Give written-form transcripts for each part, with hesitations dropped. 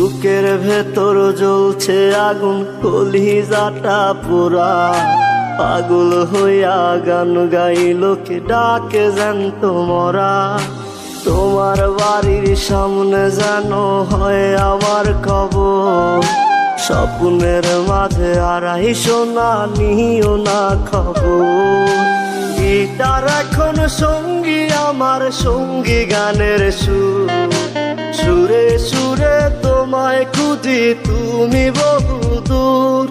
বুকের ভেতর জ্বলছে আগুন, কলিজাটা পোড়া। পাগল হইয়া গান গাইল কে ডাকে জ্যান্ত মরা। তোমার বাড়ির সামনে যেন হয় আমার কবর। স্বপ্নের মাঝে আড়াইশো না, নিও না খবর। গিটার এখন সঙ্গী আমার, সঙ্গী গানের সুর। সুরে সুরে তোমায় খুঁজি, তুমি বহুদূর।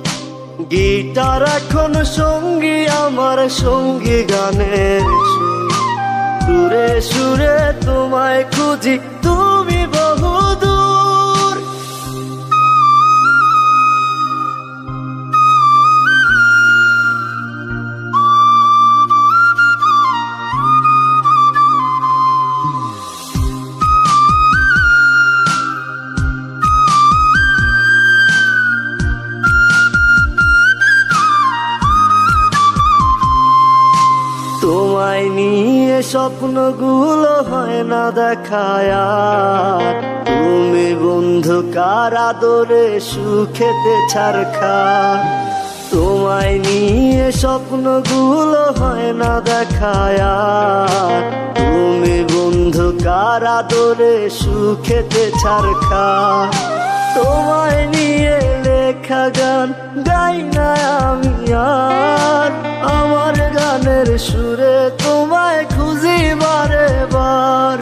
গিটার এখন সঙ্গী আমার, সঙ্গী গানের সুর। সুরে সুরে তোমায় খুঁজি, তুমি বহুদূর। তোমায় নিয়ে স্বপ্নগুলো হয় না দেখায় আর। তুমি বন্ধু কার আদরে সুখেতে ছাড়খা। তোমায় নিয়ে স্বপ্নগুলো হয় না দেখায় আর। তুমি বন্ধু কার আদরে সুখেতে ছাড়খা। তোমায় নিয়ে লেখা গান গাই না আমি আর। আমার গানের সুরে তোমায় খুঁজি বারে বার।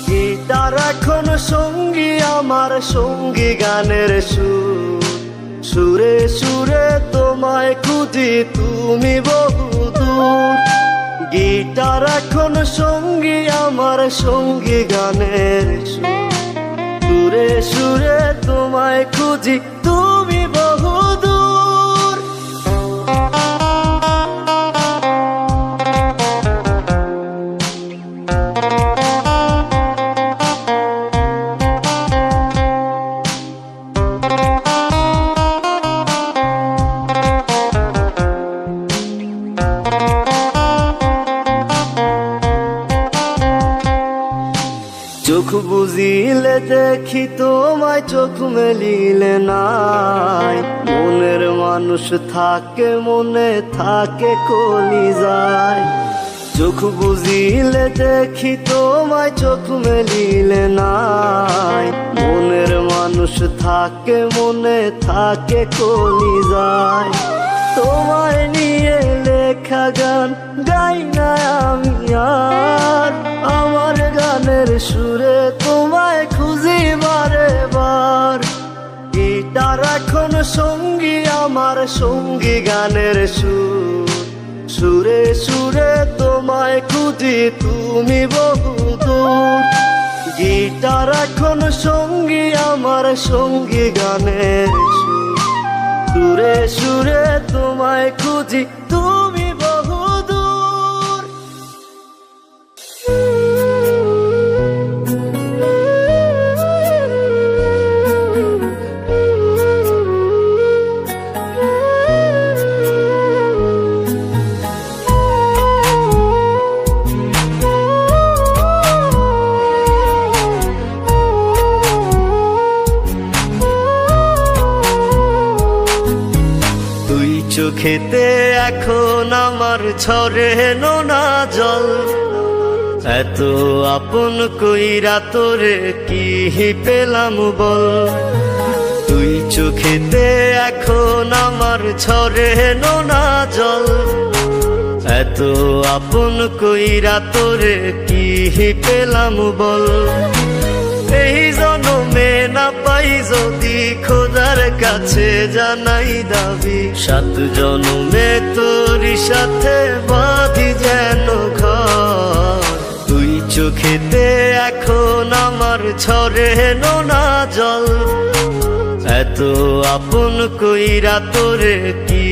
গিটার এখন সঙ্গী আমার, সঙ্গী গানের সুর। সুরে সুরে তোমায় খুঁজি, তুমি বহুদূর। গিটার এখন সঙ্গী আমার, সঙ্গী গানের সুর। সুরে সুরে তোমায় খুঁজি, তুমি বহুদূর। চোখ বুঝিলে দেখি তোমায়, চোখ মেলিলে নাই। মনের মানুষ থাকে, মনে থাকে কলিজায়। চোখ বুঝিলে দেখি তোমায়, চোখ মেলিলে নাই। মনের মানুষ থাকে, মনে থাকে কলিজায়। তোমায় নিয়ে লেখা গান গাই না আমি আর। আমার গানের সুরে তোমায় খুঁজি বারে বার। গিটার এখন সঙ্গী আমার, সঙ্গী গানের সুর। সুরে সুরে তোমায় খুঁজি, তুমি বহুদূর। গিটার এখন সঙ্গী আমার, সঙ্গী গানের সুর। সুরে সুরে তোমায় খুঁজি, তুমি বহুদূর। চোখেতে এখন আমার ঝরে নোনা জল। এত আপন কইরা তোরে কি পেলাম বল। তুই চোখেতে এখন আমার ঝরে নোনা জল। এত আপন কইরা তোরে কি পেলাম বল। এই জনমে না পাই যদি খোদার কাছে জানাই দাবি। 7 জনমে তোরই সাথে বাঁধি যেন ঘর। তুই চোখেতে এখন আমার ঝরে নোনা জল। এত আপন কইরা তোরে কি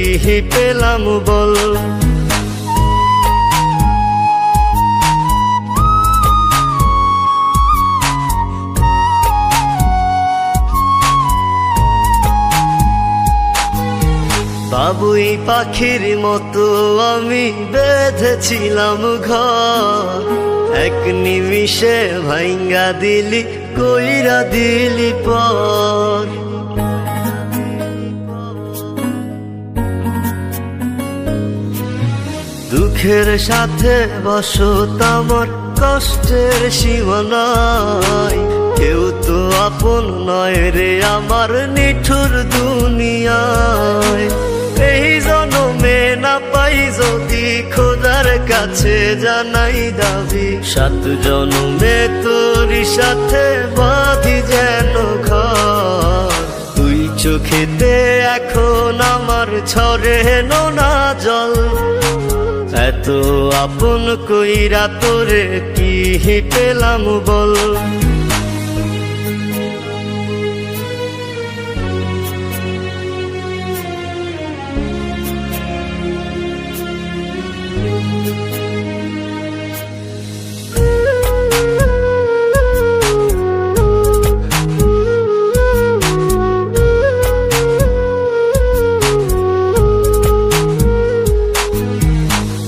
পেলাম বল। বাবুই পাখির মতো আমি বেঁধেছিলাম ঘর। এক নিমিষে ভাঙ্গা দিলি, কইরা দিলি পর। সুখের সাথে বসত আমার কষ্টের সীমানায়। কেউ তো আপন নয় রে আমার নিঠুর দুনিয়ায়। এই জনমে না পাই যদি খোদার কাছে জানাই দাবি, 7 জনমে তোরই সাথে বাঁধি যেন ঘর। তুই চোখেতে এখন আমার ঝরে নোনা জল। এত আপন কইরা তোরে কি পেলাম বল।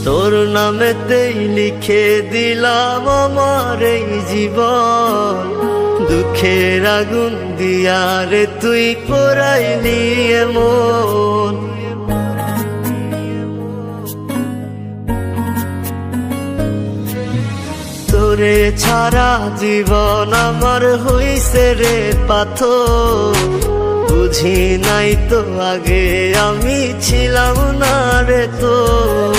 তোর নামেতেই লিখে দিলাম আমার এই জীবন। দুঃখের আগুন দিয়া রে তুই পোড়াইলি এমন। তোরে ছাড়া জীবন আমার হইছে রে পাথর। বুঝি নাই তো আগে আমি ছিলাম না রে তোর।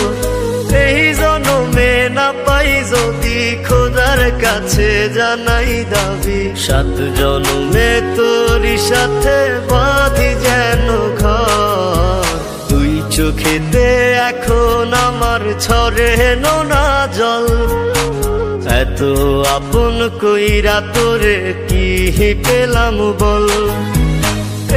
এই জনমে না পাই যদি খোদার কাছে জানাই দাবি, 7 জনমে তোরই সাথে বাঁধি যেন ঘর। তুই চোখেতে এখন আমার ঝরে নোনা জল। এত আপন কইরা তোরে কি পেলাম বল।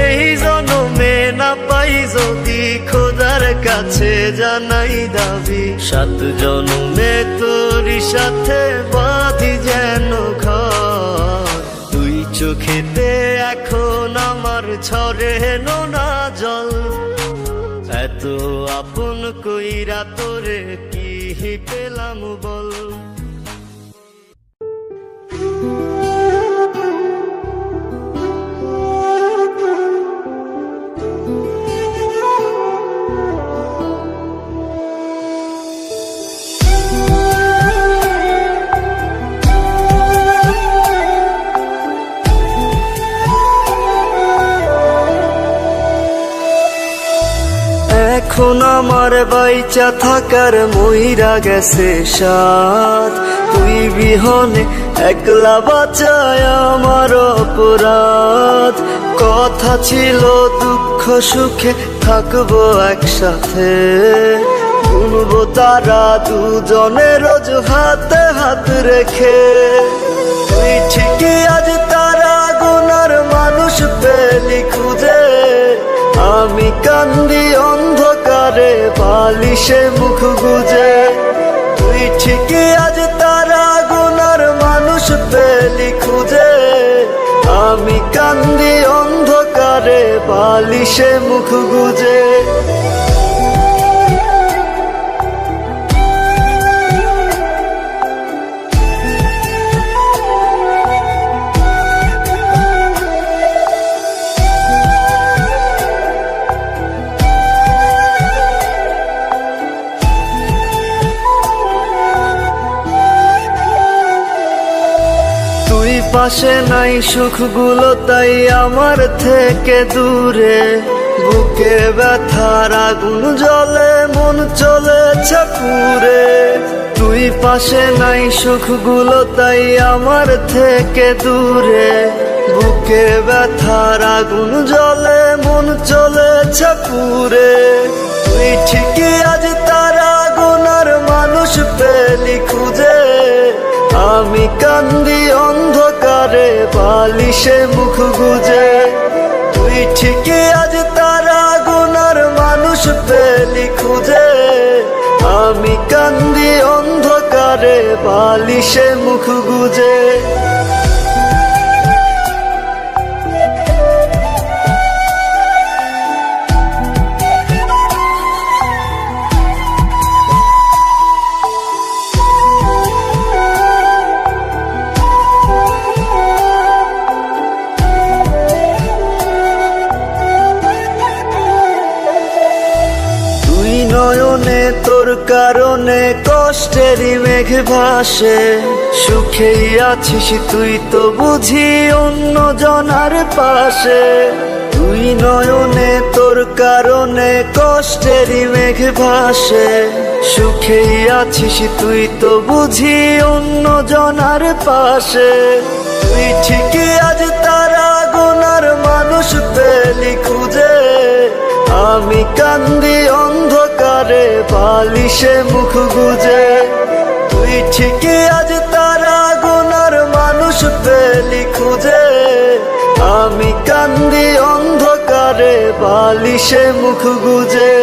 এই জনমে না পাই যদি খোদার কাছে জানাই দাবি, 7 জনমে তোরই সাথে বাঁধি যেন ঘর। তুই চোখেতে এখন আমার ঝরে নোনা জল। এত আপন কইরা তোরে কি পেলাম বল। এখন আমার বাইচা থাকার মইরা গেছে সাথ। তুই বিহনে একলা বাঁচায় আমার অপরাধ। কথা ছিল দুঃখ সুখে থাকবো একসাথে। গুনবো তারা দুজনে রোজ হাতে হাত রেখে। তুই ঠিকই আজ তারা গুনার মানুষ পেলি খুঁজে। আমি কান্দি অন্ধকারে বালিশে মুখ গুজে। তুই ঠিকই আজ তারা গুনার মানুষ পেলি খুঁজে। আমি কান্দি অন্ধকারে বালিশে মুখ গুজে। পাশে নাই সুখগুলো তাই আমার থেকে দূরে। বুকে ব্যথার আগুন জ্বলে মন চলেছে পুরে। তুই পাশে নাই সুখগুলো তাই আমার থেকে দূরে। বুকে ব্যথার আগুন জ্বলে মন চলেছে পুরে। তুই ঠিকই আজ তারা গুনার মানুষ পেলি খুঁজে। আমি কান্দি অন্ধকারে বালিশে মুখ গুজে। তুই ঠিকই আজ তারা গুনার মানুষ পেলি খুঁজে। আমি কান্দি অন্ধকারে বালিশে মুখ গুজে। নয়নে তোর কারণে কষ্টেরই মেঘ ভাসে, সুখেই আছিস তুই তো বুঝি অন্য জনার পাশে। তুই নয়নে তোর কারণে কষ্টেরই মেঘ ভাসে, সুখেই আছিস তুই তো বুঝি অন্য জনার পাশে। তুই ঠিকই আজ তারা গোনার মানুষ পেলি খুঁজে, আমি কান্দি অন্ধকারে বালিশে মুখ গুজে। তুই ঠিকই আজ তারা গোনার মানুষ পেলি খুঁজে, আমি কান্দি অন্ধকারে বালিশে মুখ গুজে।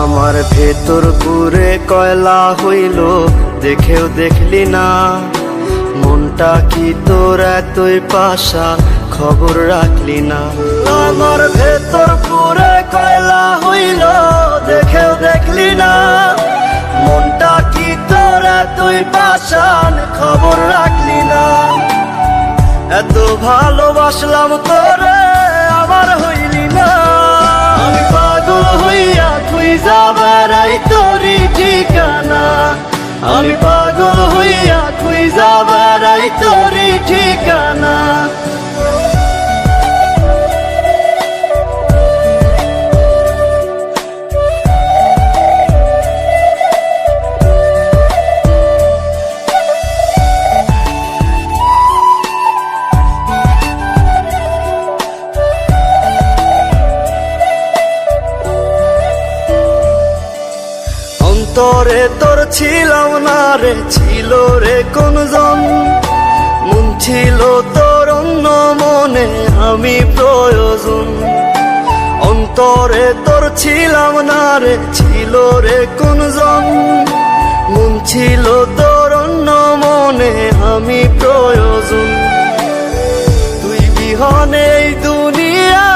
আমার ভেতর পুরে কয়লা হইল, দেখেও দেখলি না। মনটা কি তোর এতই পাশা, খবর রাখলি না। আমার ভেতর পুরে কয়লা হইল, দেখেও দেখলি না। মনটা কি তোর এতই পাশান, খবর রাখলি না। এত ভালোবাসলাম তোরে, আমার হইলি না। আমি পাগল হইয়া খুঁজা বেড়াই তোরই ঠিকানা, আমি পাগল হইয়া খুঁজা বেড়াই তোরই ঠিকানা। অন্তরে তোর ছিলাম না রে, ছিল রে কোনজন। মন ছিল তোর অন্য মনে আমি প্রয়োজন। অন্তরে তোর ছিলাম না রে, ছিল রে কোনজন। মন ছিল তোর অন্য মনে আমি প্রয়োজন। তুই বিহনে এই দুনিয়া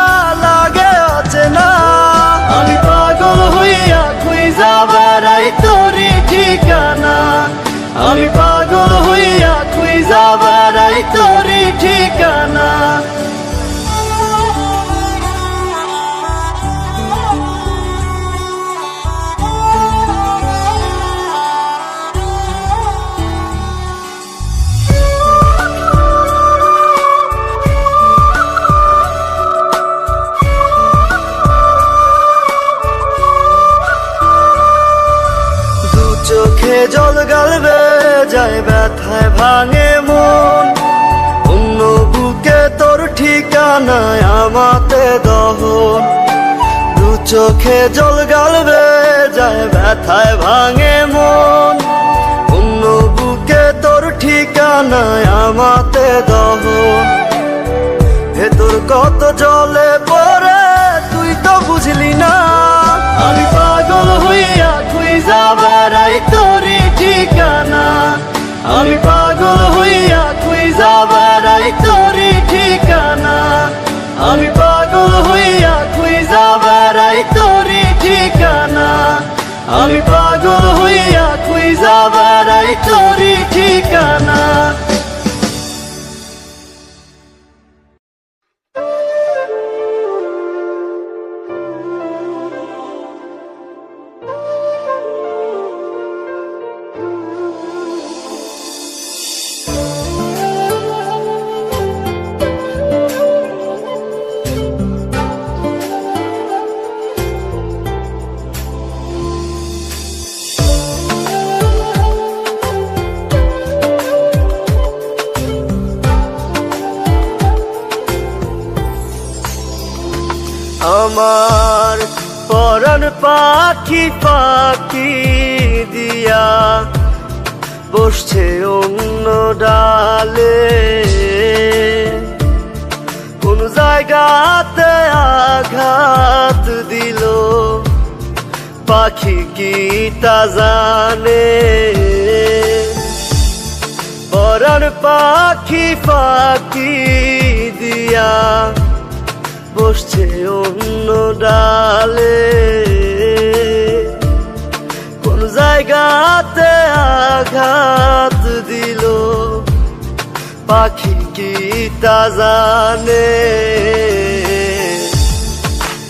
লাগে আছে না। আমি পাগল হইয়া খুঁজা বেড়াই তোরই ঠিকানা, আমি পাগল হইয়া খুঁজা বেড়াই তোরই ঠিকানা। চোখে জল গালবে যায়, ব্যথায় ভাঙে মন। অন্য বুকে তোর ঠিকানায় আমাতে দহন। দু চোখে জল গালবে যায়, ব্যথায় ভাঙে মন। অন্য বুকে তোর ঠিকানায় আমাতে দহন। ভেতর কত জলে পড়ে তুই তো বুঝলি না। আমি পাগল হইয়া খুঁজা বেড়াই তোরই ঠিকানা, আমি পাগল হইয়া খুঁজা বেড়াই তোরই ঠিকানা। আমি পাগল হইয়া খুঁজা বেড়াই তোরই ঠিকানা, আমি পাগল হইয়া খুঁজা বেড়াই তোরই ঠিকানা। আমার পরাণ পাখি পাখি দিয়া বসছে অন্য ডালে, কোন জায়গাতে আঘাত দিল, পাখি কি তা জানে? পরাণ পাখি ফাঁকি দিয়া বসছে অন্য ডালে। কোন জায়গাতে আঘাত দিল, পাখি কি তা জানে?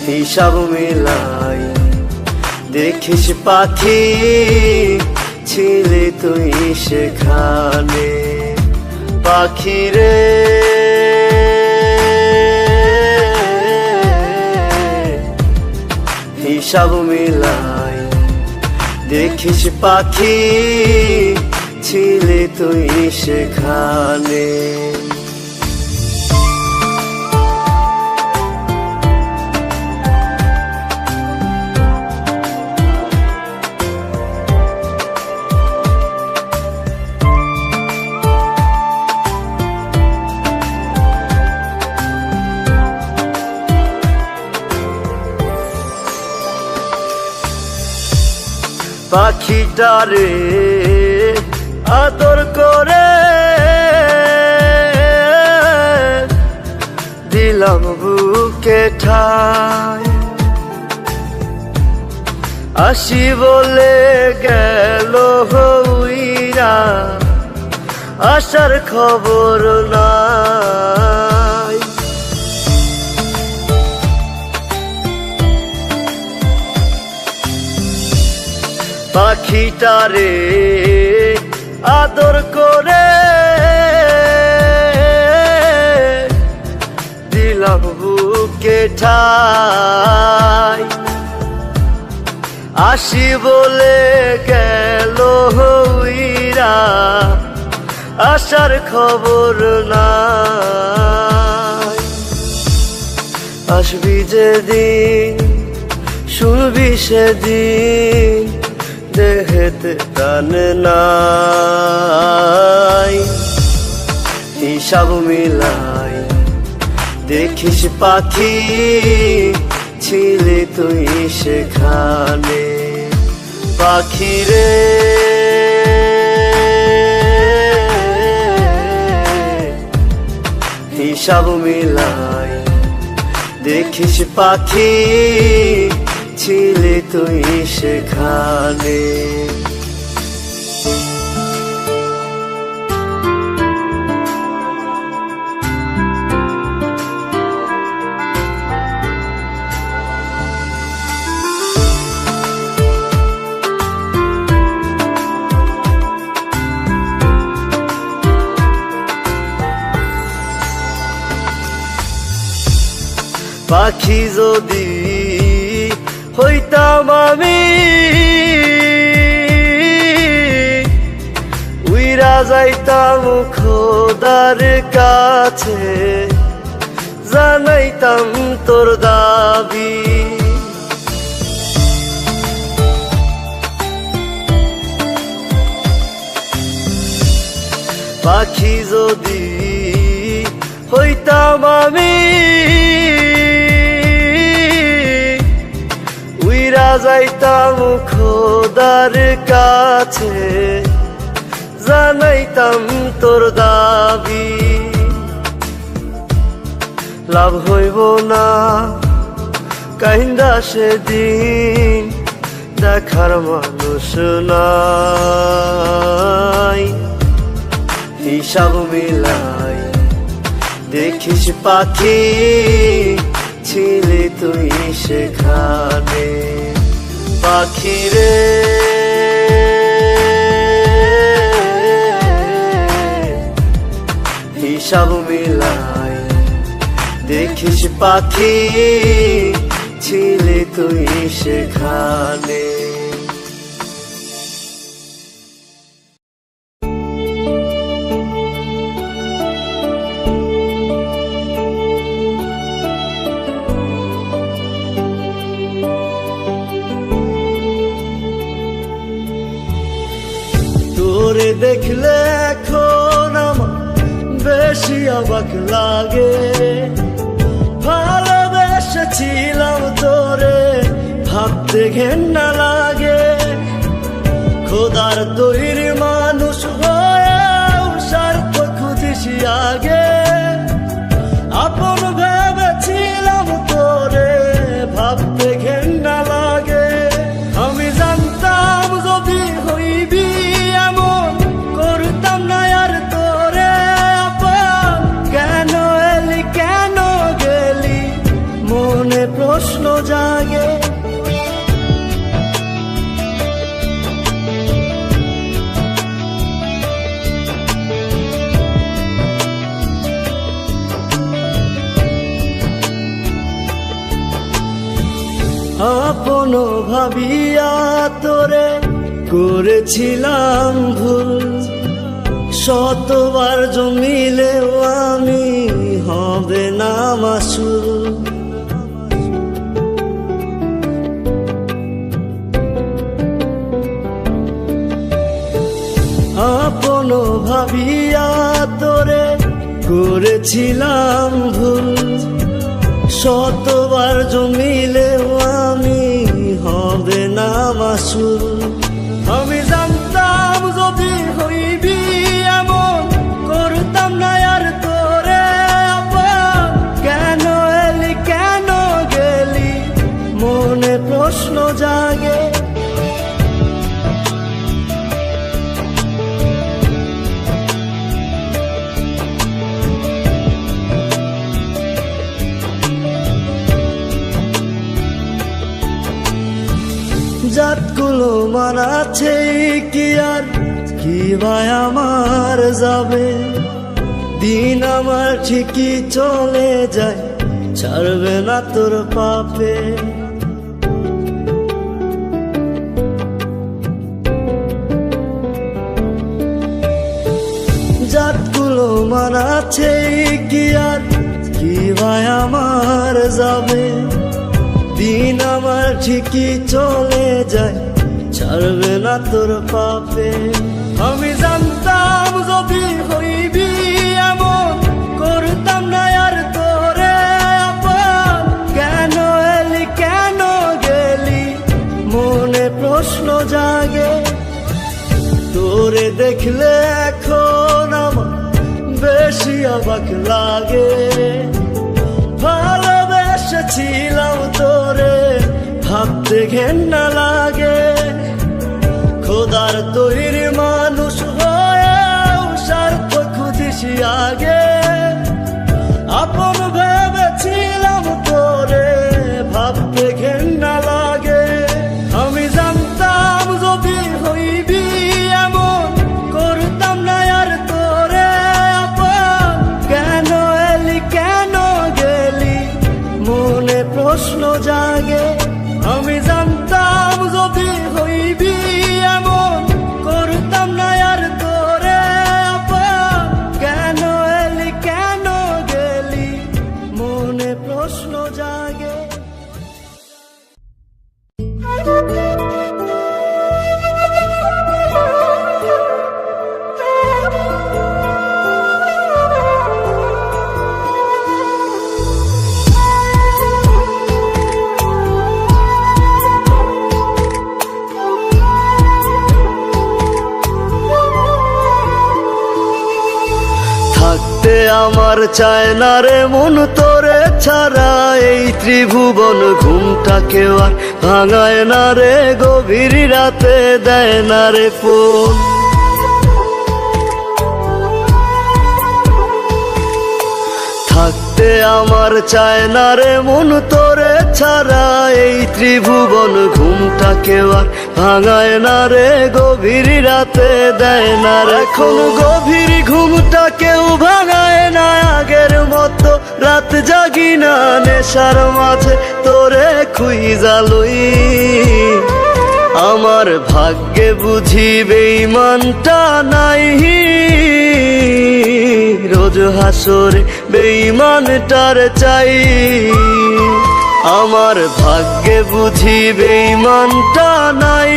হিসাব মিলাই দেখিস পাখি, ছিলে তুই সেখানে। পাখি রে হিসাব মিলাই দেখিস পাখি, ছিলে তুই সেখানে। পাখিটারে আদর করে দিলাম বুকে ঠাই, আসি বলে গেল হইরা, আসার খবর নাই। পাখিটারে আদর করে দিলাম বুকে ঠাই, আসি বলে গেল হইরা, আসার খবর নাই। আসবি যেদিন শুনবি সেদিন, দেহেতে প্রাণ নাই। হিসাব মিলাই দেখিস পাখি, ছিলে তুই সেখানে। পাখি রে হিসাব মিলাই দেখিস পাখি, ছিলে তুই সেখানে। পাখি যদি হইতাম আমি, উইরা যাইতাম খোদার কাছে, জানাইতাম তোর দাবি। পাখি যদি হইতাম আমি, উইরা যাইতাম খোদার কাছে, জানাইতাম তোর দাবি। লাভ হইব না কাহিন্দা সেদিন, দেখার মানুষ নাই। হিসাব মিলাই দেখিস পাখি, ছিলে তুই সেখানে। পাখি রে হিসাব মিলাই দেখিস পাখি, ছিলে তুই সেখানে। তোরে দেখলে এখন আমার বেশি অবাক লাগে, ভালোবেসে বেসেছিলাম তোরে ভাবতে ঘেন্না লাগে। খোদার তৈরি মানুষ হয়েও স্বার্থ খুঁজিস আগে। আপন ভেবেছিলাম তোরে ভাবতে ঘেন্না লাগে। আমি জানতাম যদি হইবি এমন, করতাম না আর তোরে আপন। কেন এলি কেন গেলি মনে প্রশ্ন জাগে। আপন ভাবিয়া তোরে করেছিলাম ভুল। শতবার জমিলেও আমি হবে না মাসুল। আপন ভাবিয়া তোরে করেছিলাম ভুল। শতবার জমিলেও আমি হবে না মাসুল। আমি জানতাম যদি হইবি এমন, করতাম না আর তোরে আপন। কেন এলি কেন গেলি মনে প্রশ্ন জাগে। জাতগুলো মানাছে কি আর কি ভাই আমার যাবে। দিন আমার ঠিকই চলে যায়, ছাড়বে না তোর পাপে। জাতগুলো মানাছে কি আর কি ভাই আমার যাবে। দিন আমার ঠিকই চলে যায়, ছাড়বে না তোর পাপে। আমি জানতাম যদি হইবি এমন, করতাম না আর তোরে আপন। কেন এলি কেন গেলি মনে প্রশ্ন জাগে। তোরে দেখলে এখন আমার বেশি অবাক লাগে। ভালোবেসেছিলাম তোরে ভাবতে ঘেন্না লাগে। খোদার তৈরি মানুষ হয়েও স্বার্থ খুঁজিস আগে। আপন ভেবেছিলাম তোরে ভাবতে ঘেন্না লাগে। আমি জানতাম যদি হইবি এমন, করতাম না আর তোরে আপন। কেন এলি কেন গেলি মনে প্রশ্ন জাগে। আমি জানতাম যদি হইবি এমন, করতাম না আর তোরে আপন। কেন এলি কেন গেলি মনে প্রশ্ন জাগে। থাকতে আমার চায় না রে মন তোরে ছাড়া। এই ত্রিভুবন ঘুমটাকেও আর ভাঙায় না রে, গভীর রাতে দেয় না রে ফোন। থাকতে আমার চায় না রে মন তোরে ছাড়া। এই ত্রিভুবন ঘুমটাকেও আর ভাঙায় না রে, গভীর রাতে দেয় না রে। এখন গভীর ঘুমটা কেউ ভাঙায় না আগের মতো। রাত জাগি না নেশার মাঝে তোরে খুঁজা লই। আমার ভাগ্যে বুঝি বেঈমানটা নাই। রোজ হাসরে বেঈমানটার চাই। আমার ভাগ্যে বুঝি বেঈমানটা নাই।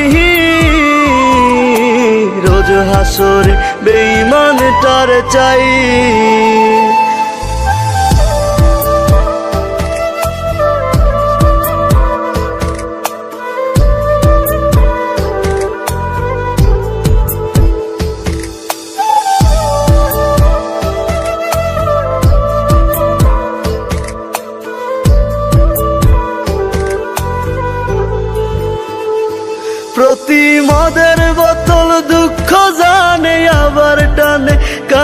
রোজ হাসরে বেঈমানটার চাই।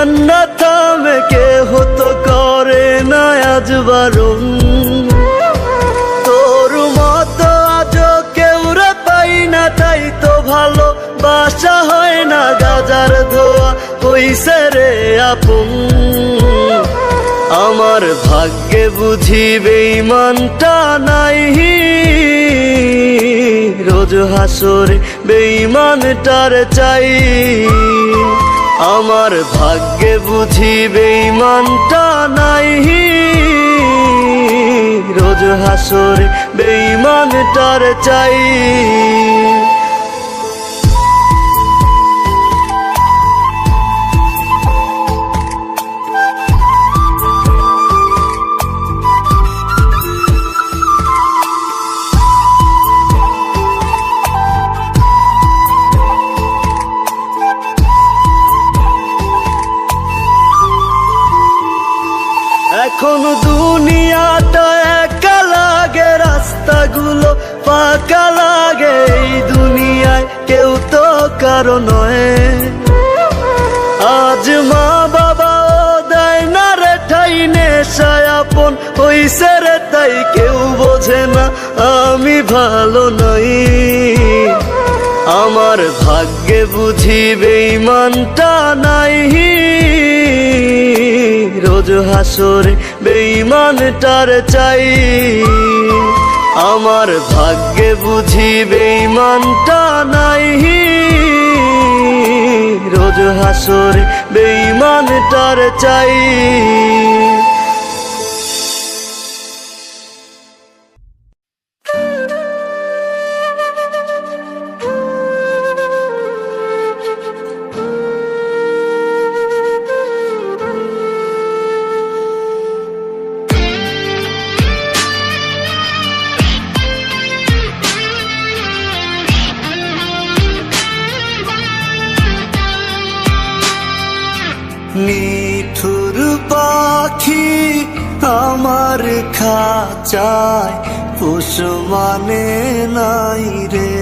কান্না থামে কেহ তো করে না আজ বারণ। তোর মতো আজও কেউ রে পাই না, তাই তো ভালো বাসা হয় না গাজার ধোয়া হইছে রে আপন। আমার ভাগ্যে বুঝি বেঈমানটা নাই, রোজ হাসরে বেঈমানটার চাই। আমার ভাগ্যে বুঝি বেঈমানটা নাই, রোজ হাসরে বেঈমানটার চাই। এখন দুনিয়াটা একা লাগে, রাস্তাগুলো ফাঁকা লাগে, এই দুনিয়ায় কেউ তো কারো নয়। আজ মা বাবাও দেয় না রে ঠাই, নেশায় আপন হইছে রে তাই কেউ বোঝে না আমি ভালো নই। আমার ভাগ্যে বুঝি বেঈমানটা নাই, রোজ হাসরে বেঈমানটার চাই। আমার ভাগ্যে বুঝি বেঈমানটা নাই, রোজ হাসরে বেঈমানটার চাই। নিঠুর পাখি আমার খাঁচায় পোষ মানে নাই রে,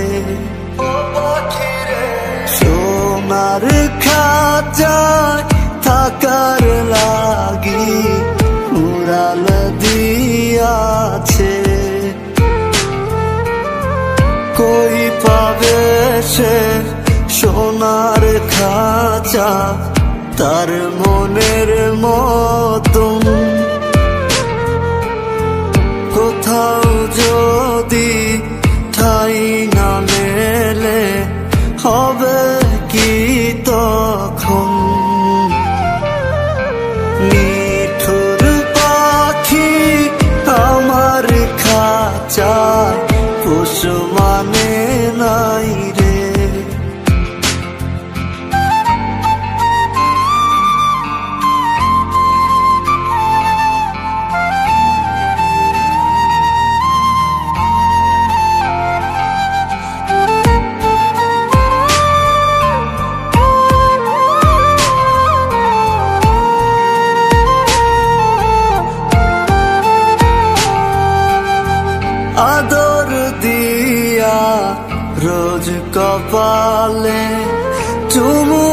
সোনার খাঁচায় থাকার লাগি উড়াল দিয়াছে। কই পাবে সে সোনার খাঁচা তার মনের মতন, কোথাও যদি ঠাই না মেলে হবে কি তখন। নিঠুর পাখি আমার খাঁচায় পোষ মানে নাই রে। আদর দিয়া রোজ কপালে চুমু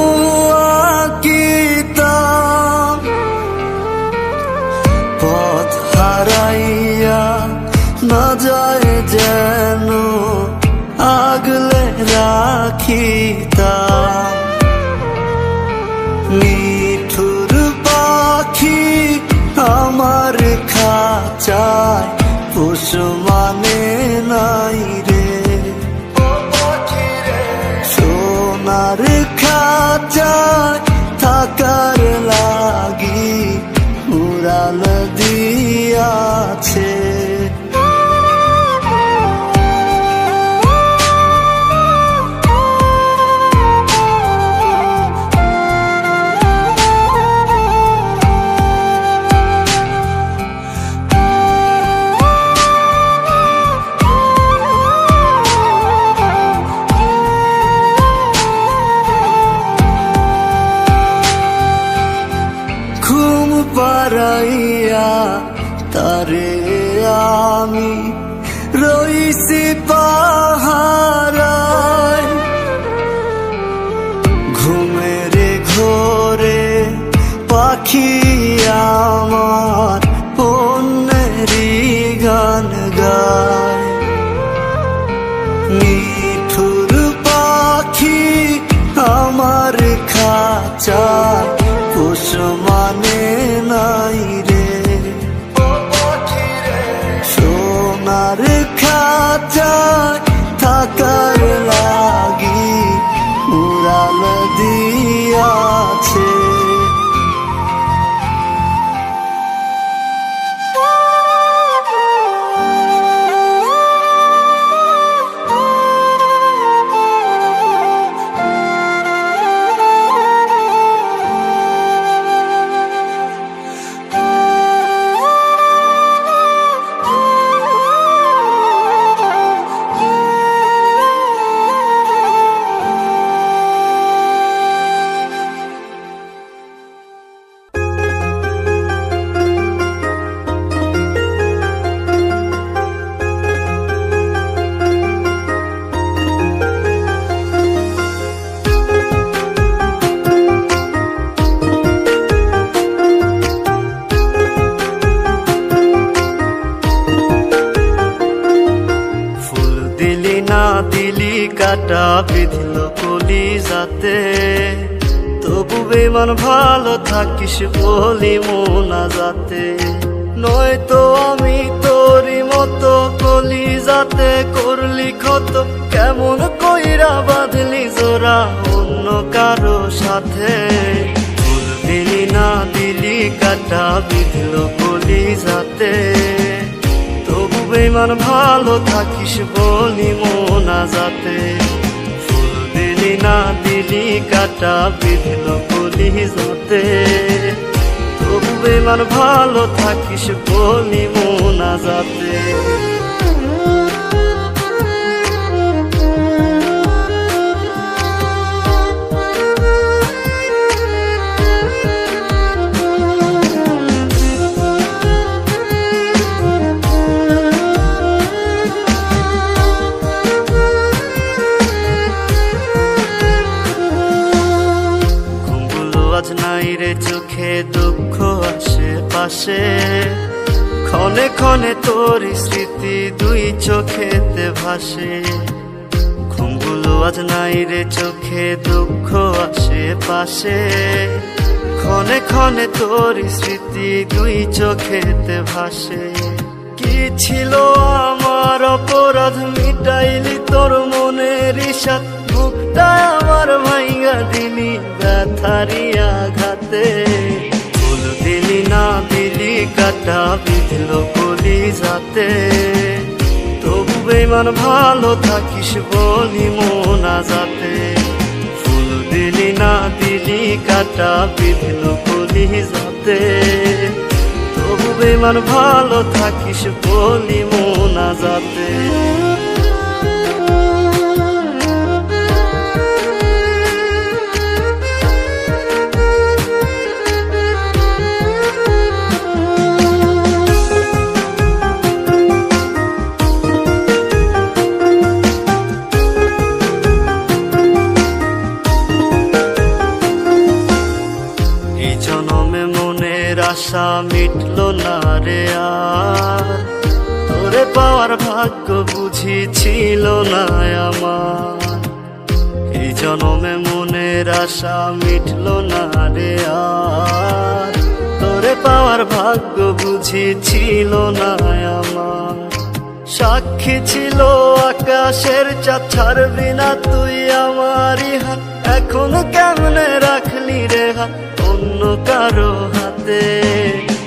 আঁকিতাম, পথ হারাইয়া না যায় যেন আগলে রাখিতাম। নিঠুর পাখি আমার খাঁচায় পোষ মানে নাই রে, সোনার খাঁচায় থাকার লাগি উড়াল দিয়াছে। পারাইয়া তারে আমি রইছি পাহারায়, ঘুমের ঘোরে পাখি আমার অন্যেরই গান গায়। নিঠুর পাখি আমার খাঁচায় পোষ মানে নাই রে। সোনার খাঁচায় থাকার লাগি উড়াল দিয়াছে। কাটা বিধিল কলি যাতে, তবু বেমান ভালো থাকিস বলি মোনা যাতে। নয়তো আমি তোরই মতো কলি যাতে করলি ক্ষত, কেমন কইরা বাঁধলি জোড়া অন্য কারো সাথে। ফুল দিলি না দিলি কাটা বিধিল কলি যাতে, তবু বেমান ভালো থাকিস বলি মোনা যাতে। ফুল দিলি না দিলি কাটা বিধিল কলি যাতে, তবু বেমান ভালো থাকিস বলি মোনা যাতে। আজ নাই রে চোখে দুঃখ আশেপাশে, ক্ষণে ক্ষণে তোর স্মৃতি দুই চোখেতে ভাসে। ঘুমগুলো আজ নাই রে চোখে দুঃখ আশেপাশে, ক্ষণে ক্ষণে তোর স্মৃতি দুই চোখেতে ভাসে। কি ছিল আমার অপরাধ মিটাইলি তোর মনের ইশাত, বুকটা আমার ভাইঙ্গা দিলি ব্যথারি আঘাতে। ফুল দিলি না দিলি কাটা বিধিল কলি যাতে, তবু বেমান ভালো থাকিস বলি মোনা যাতে। ফুল দিলি না দিলি কাটা বিধিল কলি যাতে, তবু বেমান ভালো থাকিস বলি মোনা যাতে। আশা মিটল না রে আর, তোরে পাওয়ার ভাগ্য বুঝি ছিল না আমার। এই জনমে মনের আশা মিটল না রে আর, তোরে পাওয়ার ভাগ্য বুঝি ছিল না আমার। সাক্ষী ছিল আকাশের চাঁদ, ছাড়বি না তুই আমারই হাত, এখন কেমনে রাখলি রে হাত অন্য কারো হাতে।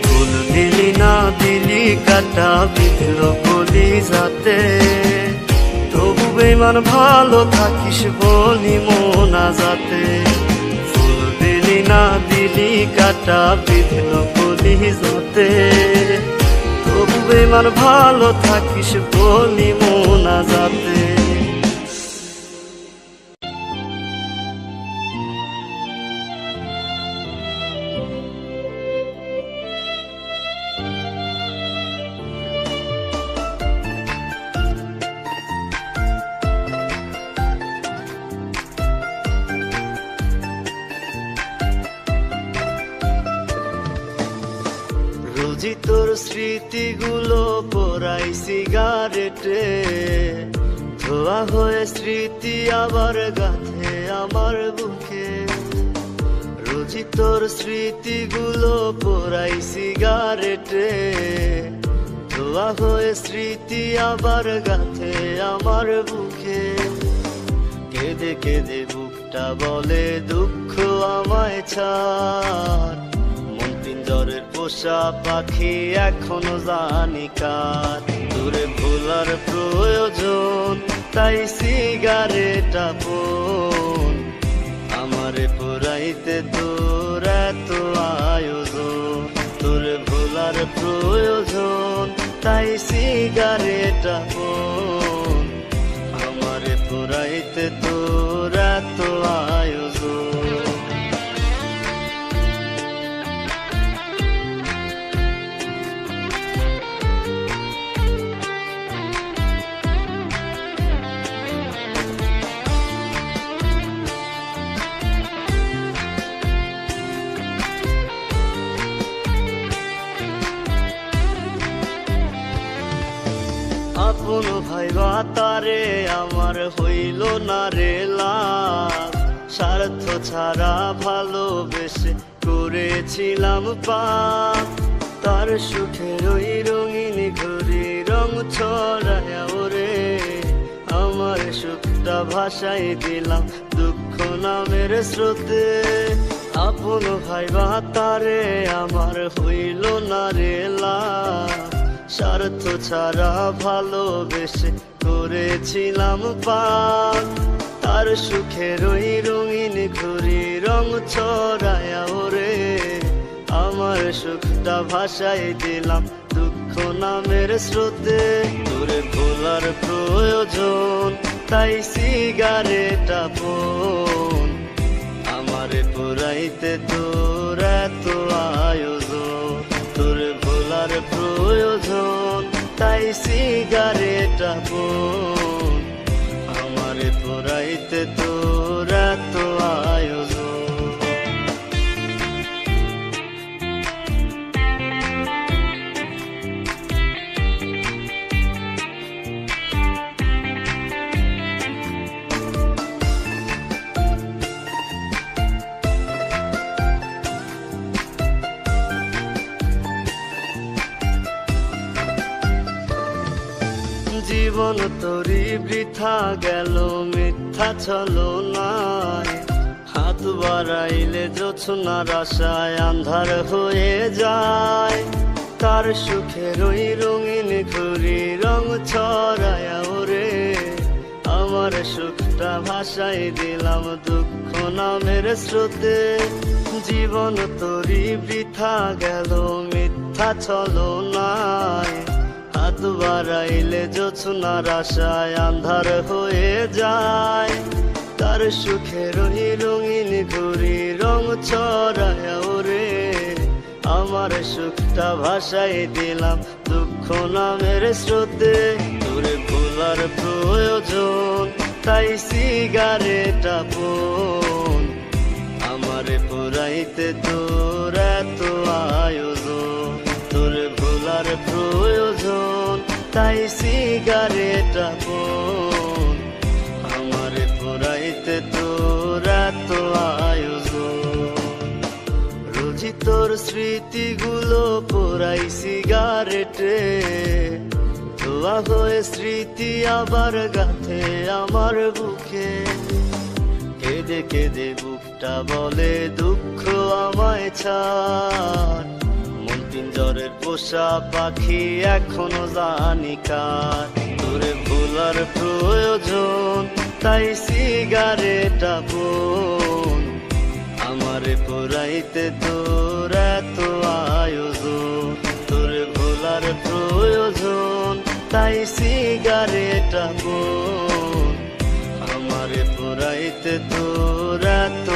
ফুল দিলি না দিলি কাটা বিধিল কলি যাতে, তবু বেমান ভালো থাকিস বলি মোনা যাতে। ফুল দিলি না দিলি কাটা বিধিল কলি যাতে, তবু বেমান ভালো থাকিস বলি মোনা যাতে। রোজই তোর স্মৃতিগুলো পোড়াই সিগারেটে, ধোয়া হয়ে স্মৃতি আবার গাঁথে আমার বুকে। রোজই তোর স্মৃতিগুলো পোড়াই সিগারেটে, ধোয়া হয়ে স্মৃতি আবার গাঁথে আমার বুকে। কেঁদে কেঁদে বুকটা বলে দুঃখ আমায় ছাড়, মন পিঞ্জরের পোষা পাখি এখনো জানি কার। দূরে ভোলার প্রয়োজন তাই সিগারেট আপন, আমারে পোড়াইতে তোর এত আয়োজন। তোরে ভোলার প্রয়োজন তাই সিগারেট আপন, আমারে পোড়াইতে তোর এত আয়োজন। আপন ভাইবা তারে আমার হইল না রে লাভ, স্বার্থ ছাড়া ভালোবেসে করেছিলাম পাপ। তার সুখের ওই রঙিন ঘড়ি রং ছড়ায় ওরে, আমার সুখটা ভাসাই দিলাম দুঃখ নামের স্রোতে। আপন ভাইবা তারে আমার হইল না রে লাভ, স্বার্থ ছাড়া ভালোবেসে করেছিলাম পাপ। তার সুখের ওই রঙিন ঘড়ি রং ছড়ায়া ওরে, আমার সুখটা ভাসাই দিলাম দুঃখ নামের স্রোতে। তোরে ভোলার প্রয়োজন তাই সিগারেট আপন, আমারে পোড়াইতে তোর এত আয়োজন। তোরে ভোলার প্রয়োজন তাই সিগারেট আপন, আমারে পোড়াইতে তোর এত আয়োজন। জীবন তোরই বৃথা গেল মিথ্যা ছলনায়, হাত বাড়াইলে জোছনার আশায় আন্ধার হয়ে যায়। তার সুখের ওই রঙিন ঘড়ি রং ছড়ায় ওরে, আমার সুখটা ভাসাই দিলাম দুঃখ নামের স্রোতে। জীবন তোরই বৃথা গেল মিথ্যা ছলনায়, হাত বাড়াইলে জোছনার আশায় আন্ধার হয়ে যায়। তার সুখের ওই রঙিন ঘড়ি রং ছড়ায় ওরে, আমার সুখটা ভাসাই দিলাম দুঃখ নামের স্রোতে। তোরে ভোলার প্রয়োজন তাই সিগারেট আপন, আমারে পোড়াইতে তোর এত আয়োজন। তোরে ভোলার প্রয়োজন তাই সিগারেট আপন, আমারে পোড়াইতে তোর এত আয়োজন। রোজই তোর স্মৃতিগুলো পোড়াই সিগারেটে, ধোয়া হয়ে স্মৃতি আবার গাঁথে আমার বুকে। কেঁদে কেঁদে বুকটা বলে দুঃখ আমায় ছাড়, মন পিঞ্জরের পোষা পাখি এখনো জানি কার। তোরে ভোলার প্রয়োজন তাই সিগারেট আপন, আমারে পোড়াইতে তোর এত আয়োজন। তোরে ভোলার প্রয়োজন তাই সিগারেট আপন, আমারে পোড়াইতে তোর এত